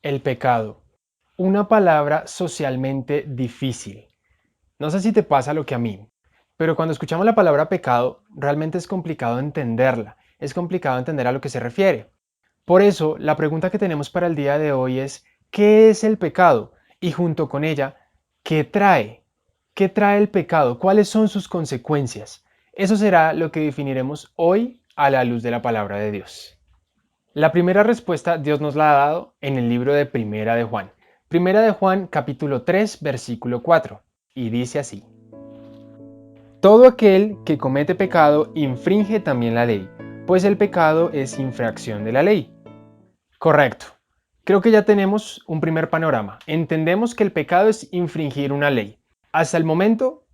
El pecado, una palabra socialmente difícil. No sé si te pasa lo que a mí, pero cuando escuchamos la palabra pecado, realmente es complicado entenderla, es complicado entender a lo que se refiere. Por eso, la pregunta que tenemos para el día de hoy es, ¿qué es el pecado? Y junto con ella, ¿qué trae? ¿Qué trae el pecado? ¿Cuáles son sus consecuencias? Eso será lo que definiremos hoy a la luz de la palabra de Dios. La primera respuesta Dios nos la ha dado en el libro de Primera de Juan. Primera de Juan capítulo 3 versículo 4 y dice así: Todo aquel que comete pecado infringe también la ley, pues el pecado es infracción de la ley. Correcto. Creo que ya tenemos un primer panorama. Entendemos que el pecado es infringir una ley. Hasta el momento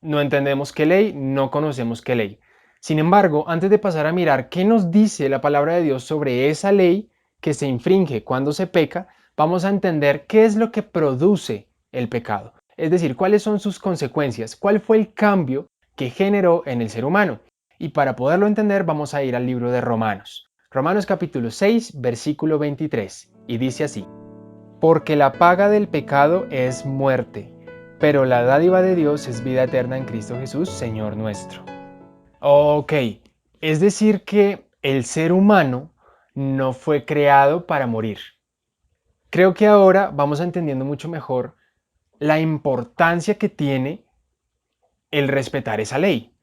no entendemos qué ley, no conocemos qué ley. Sin embargo, antes de pasar a mirar qué nos dice la palabra de Dios sobre esa ley que se infringe cuando se peca, vamos a entender qué es lo que produce el pecado. Es decir, cuáles son sus consecuencias, cuál fue el cambio que generó en el ser humano. Y para poderlo entender vamos a ir al libro de Romanos. Romanos capítulo 6, versículo 23, y dice así: Porque la paga del pecado es muerte, pero la dádiva de Dios es vida eterna en Cristo Jesús, Señor nuestro. Ok, es decir que el ser humano no fue creado para morir. Creo que ahora vamos entendiendo mucho mejor la importancia que tiene el respetar esa ley.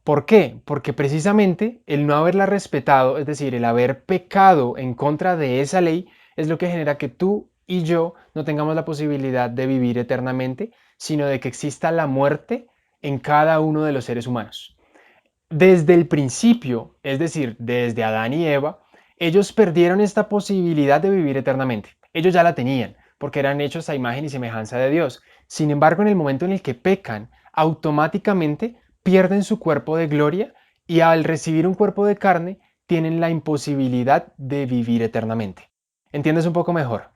¿Por qué? Porque precisamente el no haberla respetado, es decir, el haber pecado en contra de esa ley, es lo que genera que tú y yo no tengamos la posibilidad de vivir eternamente, sino de que exista la muerte en cada uno de los seres humanos. Desde el principio, es decir, desde Adán y Eva, ellos perdieron esta posibilidad de vivir eternamente. Ellos ya la tenían, porque eran hechos a imagen y semejanza de Dios. Sin embargo, en el momento en el que pecan, automáticamente pierden su cuerpo de gloria y al recibir un cuerpo de carne, tienen la imposibilidad de vivir eternamente. ¿Entiendes un poco mejor?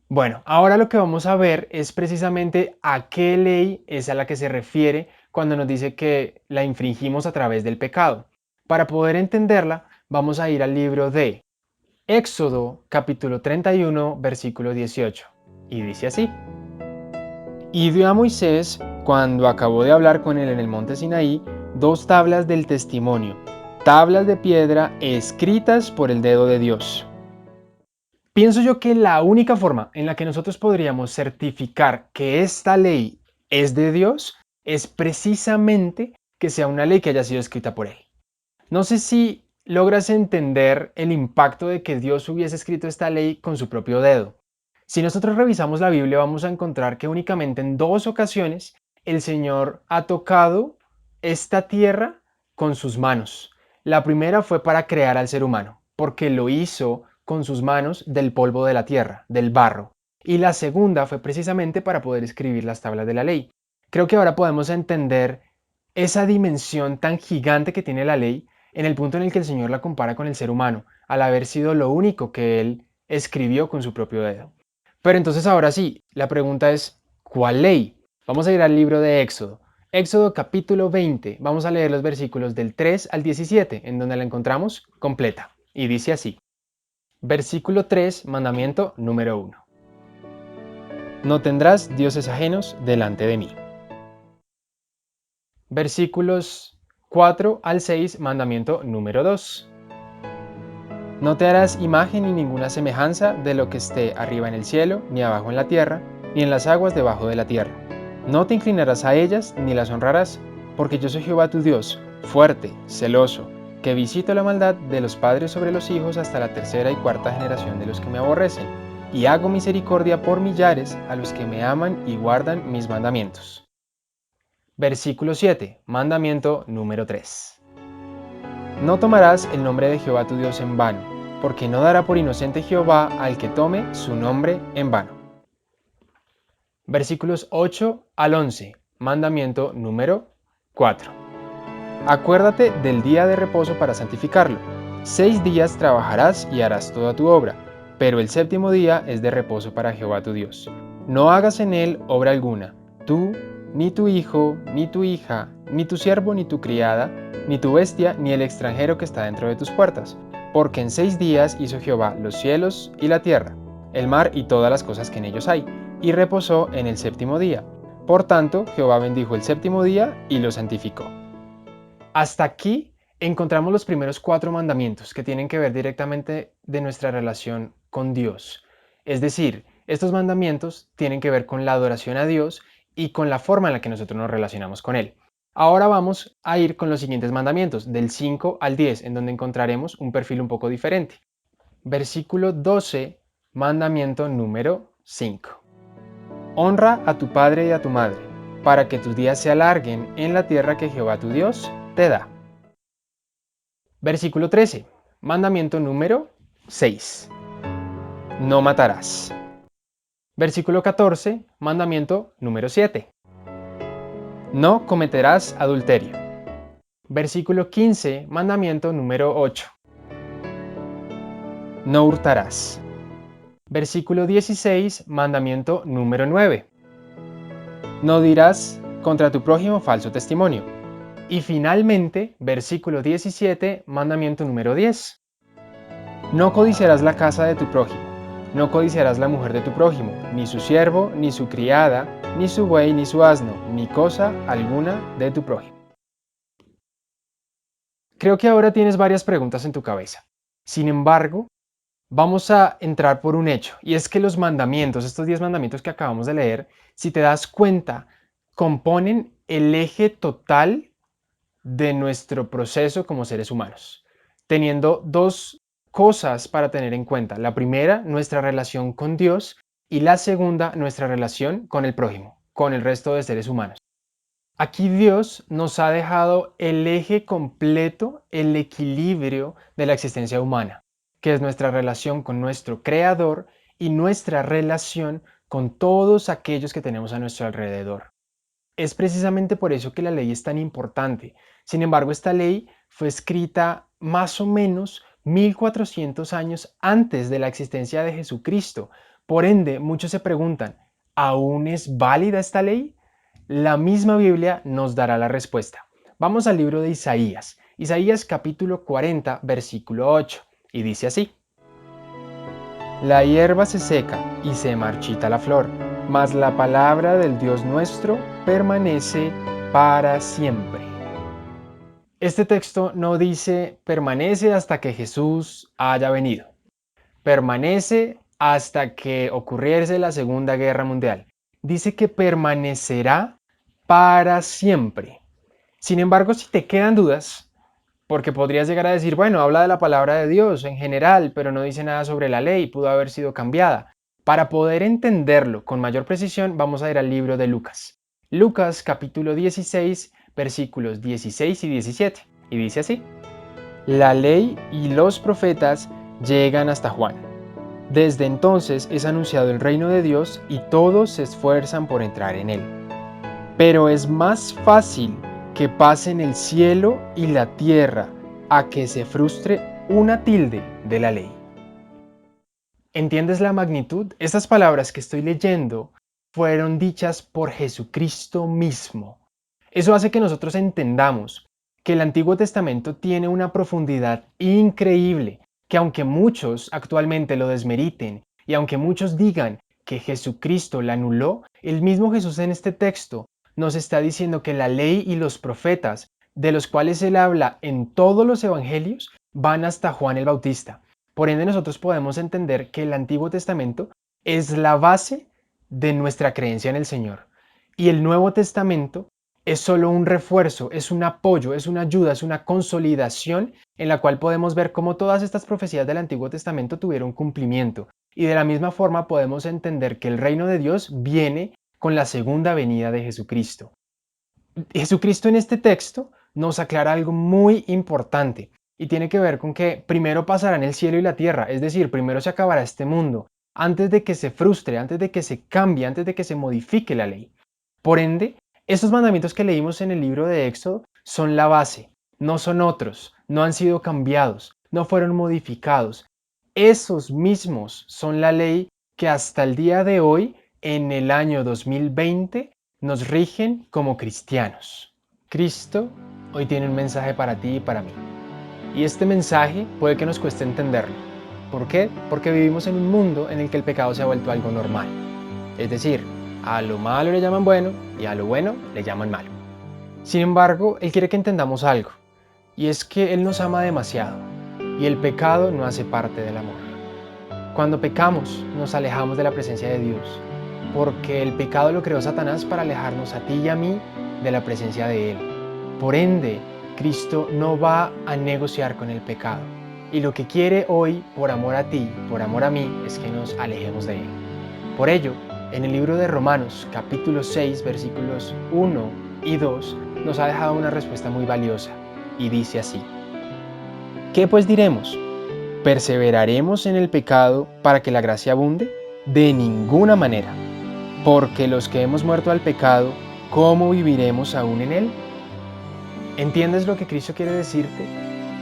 Bueno, ahora lo que vamos a ver es precisamente a qué ley es a la que se refiere cuando nos dice que la infringimos a través del pecado. Para poder entenderla, vamos a ir al libro de Éxodo, capítulo 31, versículo 18. Y dice así: Y dio a Moisés, cuando acabó de hablar con él en el monte Sinaí, 2 tablas del testimonio, tablas de piedra escritas por el dedo de Dios. Pienso yo que la única forma en la que nosotros podríamos certificar que esta ley es de Dios es precisamente que sea una ley que haya sido escrita por Él. No sé si logras entender el impacto de que Dios hubiese escrito esta ley con su propio dedo. Si nosotros revisamos la Biblia vamos a encontrar que únicamente en 2 ocasiones el Señor ha tocado esta tierra con sus manos. La primera fue para crear al ser humano, porque lo hizo con sus manos del polvo de la tierra, del barro. Y la segunda fue precisamente para poder escribir las tablas de la ley. Creo que ahora podemos entender esa dimensión tan gigante que tiene la ley en el punto en el que el Señor la compara con el ser humano, al haber sido lo único que Él escribió con su propio dedo. Pero entonces ahora sí, la pregunta es, ¿cuál ley? Vamos a ir al libro de Éxodo. Éxodo capítulo 20, vamos a leer los versículos del 3 al 17, en donde la encontramos completa. Y dice así: Versículo 3, mandamiento número 1. No tendrás dioses ajenos delante de mí. Versículos 4 al 6, mandamiento número 2. No te harás imagen ni ninguna semejanza de lo que esté arriba en el cielo, ni abajo en la tierra, ni en las aguas debajo de la tierra. No te inclinarás a ellas, ni las honrarás, porque yo soy Jehová tu Dios, fuerte, celoso, que visito la maldad de los padres sobre los hijos hasta la 3ª y 4ª generación de los que me aborrecen, y hago misericordia por millares a los que me aman y guardan mis mandamientos. Versículo 7, mandamiento número 3. No tomarás el nombre de Jehová tu Dios en vano, porque no dará por inocente Jehová al que tome su nombre en vano. Versículos 8 al 11, mandamiento número 4. Acuérdate del día de reposo para santificarlo. 6 días trabajarás y harás toda tu obra, pero el 7º día es de reposo para Jehová tu Dios. No hagas en él obra alguna, tú, ni tu hijo, ni tu hija, ni tu siervo, ni tu criada, ni tu bestia, ni el extranjero que está dentro de tus puertas, porque en 6 días hizo Jehová los cielos y la tierra, el mar y todas las cosas que en ellos hay, y reposó en el séptimo día. Por tanto, Jehová bendijo el séptimo día y lo santificó. Hasta aquí encontramos los primeros 4 mandamientos que tienen que ver directamente de nuestra relación con Dios. Es decir, estos mandamientos tienen que ver con la adoración a Dios y con la forma en la que nosotros nos relacionamos con Él. Ahora vamos a ir con los siguientes mandamientos, del 5 al 10, en donde encontraremos un perfil un poco diferente. Versículo 12, mandamiento número 5. Honra a tu padre y a tu madre, para que tus días se alarguen en la tierra que Jehová tu Dios te da. Versículo 13, mandamiento número 6. No matarás. Versículo 14, mandamiento número 7. No cometerás adulterio. Versículo 15, mandamiento número 8. No hurtarás. Versículo 16, mandamiento número 9. No dirás contra tu prójimo falso testimonio. Y finalmente, versículo 17, mandamiento número 10. No codiciarás la casa de tu prójimo, no codiciarás la mujer de tu prójimo, ni su siervo, ni su criada, ni su buey, ni su asno, ni cosa alguna de tu prójimo. Creo que ahora tienes varias preguntas en tu cabeza. Sin embargo, vamos a entrar por un hecho, y es que los mandamientos, estos 10 mandamientos que acabamos de leer, si te das cuenta, componen el eje total de nuestro proceso como seres humanos, teniendo 2 cosas para tener en cuenta. La primera, nuestra relación con Dios, y la segunda, nuestra relación con el prójimo, con el resto de seres humanos. Aquí Dios nos ha dejado el eje completo, el equilibrio de la existencia humana, que es nuestra relación con nuestro Creador y nuestra relación con todos aquellos que tenemos a nuestro alrededor. Es precisamente por eso que la ley es tan importante. Sin embargo, esta ley fue escrita más o menos 1400 años antes de la existencia de Jesucristo. Por ende, muchos se preguntan, ¿aún es válida esta ley? La misma Biblia nos dará la respuesta. Vamos al libro de Isaías. Isaías capítulo 40, versículo 8. Y dice así: La hierba se seca y se marchita la flor, mas la palabra del Dios nuestro permanece para siempre. Este texto no dice permanece hasta que Jesús haya venido. Permanece hasta que ocurriese la Segunda Guerra Mundial. Dice que permanecerá para siempre. Sin embargo, si te quedan dudas, porque podrías llegar a decir, bueno, habla de la palabra de Dios en general, pero no dice nada sobre la ley, pudo haber sido cambiada. Para poder entenderlo con mayor precisión, vamos a ir al libro de Lucas. Lucas capítulo 16, versículos 16 y 17. Y dice así: La ley y los profetas llegan hasta Juan. Desde entonces es anunciado el reino de Dios y todos se esfuerzan por entrar en él. Pero es más fácil que pasen el cielo y la tierra a que se frustre una tilde de la ley. ¿Entiendes la magnitud? Estas palabras que estoy leyendo fueron dichas por Jesucristo mismo. Eso hace que nosotros entendamos que el Antiguo Testamento tiene una profundidad increíble, que aunque muchos actualmente lo desmeriten y aunque muchos digan que Jesucristo la anuló, el mismo Jesús en este texto nos está diciendo que la ley y los profetas, de los cuales él habla en todos los evangelios, van hasta Juan el Bautista. Por ende, nosotros podemos entender que el Antiguo Testamento es la base de nuestra creencia en el Señor. Y el Nuevo Testamento es solo un refuerzo, es un apoyo, es una ayuda, es una consolidación en la cual podemos ver cómo todas estas profecías del Antiguo Testamento tuvieron cumplimiento. Y de la misma forma podemos entender que el reino de Dios viene con la segunda venida de Jesucristo. Jesucristo en este texto nos aclara algo muy importante y tiene que ver con que primero pasarán el cielo y la tierra, es decir, primero se acabará este mundo, antes de que se frustre, antes de que se cambie, antes de que se modifique la ley. Por ende, estos mandamientos que leímos en el libro de Éxodo son la base, no son otros, no han sido cambiados, no fueron modificados. Esos mismos son la ley que hasta el día de hoy, en el año 2020, nos rigen como cristianos. Cristo hoy tiene un mensaje para ti y para mí. Y este mensaje puede que nos cueste entenderlo, ¿Por qué? Porque vivimos en un mundo en el que el pecado se ha vuelto algo normal. Es decir, a lo malo le llaman bueno y a lo bueno le llaman malo. Sin embargo, Él quiere que entendamos algo, y es que Él nos ama demasiado, y el pecado no hace parte del amor. Cuando pecamos, nos alejamos de la presencia de Dios, porque el pecado lo creó Satanás para alejarnos a ti y a mí de la presencia de Él. Por ende, Cristo no va a negociar con el pecado, y lo que quiere hoy, por amor a ti, por amor a mí, es que nos alejemos de Él. Por ello, en el libro de Romanos, capítulo 6, versículos 1 y 2, nos ha dejado una respuesta muy valiosa, y dice así: ¿qué pues diremos? ¿Perseveraremos en el pecado para que la gracia abunde? De ninguna manera, porque los que hemos muerto al pecado, ¿cómo viviremos aún en él? ¿Entiendes lo que Cristo quiere decirte?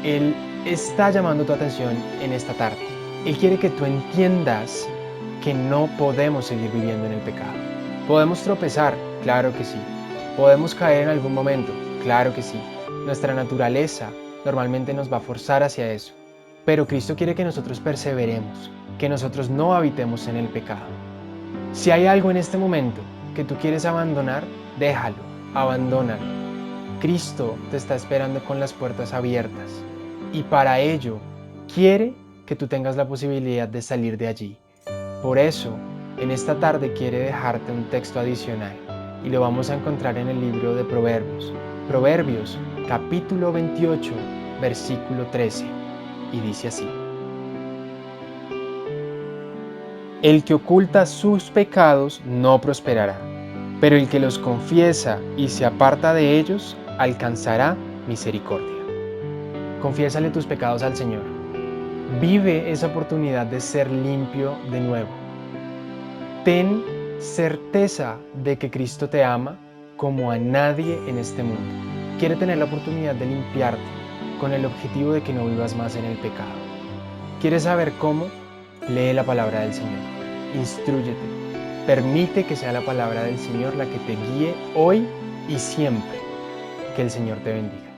Él está llamando tu atención en esta tarde. Él quiere que tú entiendas que no podemos seguir viviendo en el pecado. ¿Podemos tropezar? Claro que sí. ¿Podemos caer en algún momento? Claro que sí. Nuestra naturaleza normalmente nos va a forzar hacia eso. Pero Cristo quiere que nosotros perseveremos, que nosotros no habitemos en el pecado. Si hay algo en este momento que tú quieres abandonar, déjalo, abandónalo. Cristo te está esperando con las puertas abiertas y para ello quiere que tú tengas la posibilidad de salir de allí. Por eso, en esta tarde quiere dejarte un texto adicional y lo vamos a encontrar en el libro de Proverbios. Proverbios, capítulo 28, versículo 13, y dice así: el que oculta sus pecados no prosperará, pero el que los confiesa y se aparta de ellos alcanzará misericordia. Confiésale tus pecados al Señor. Vive esa oportunidad de ser limpio de nuevo. Ten certeza de que Cristo te ama como a nadie en este mundo. Quiere tener la oportunidad de limpiarte con el objetivo de que no vivas más en el pecado. ¿Quieres saber cómo? Lee la palabra del Señor. Instrúyete. Permite que sea la palabra del Señor la que te guíe hoy y siempre. Que el Señor te bendiga.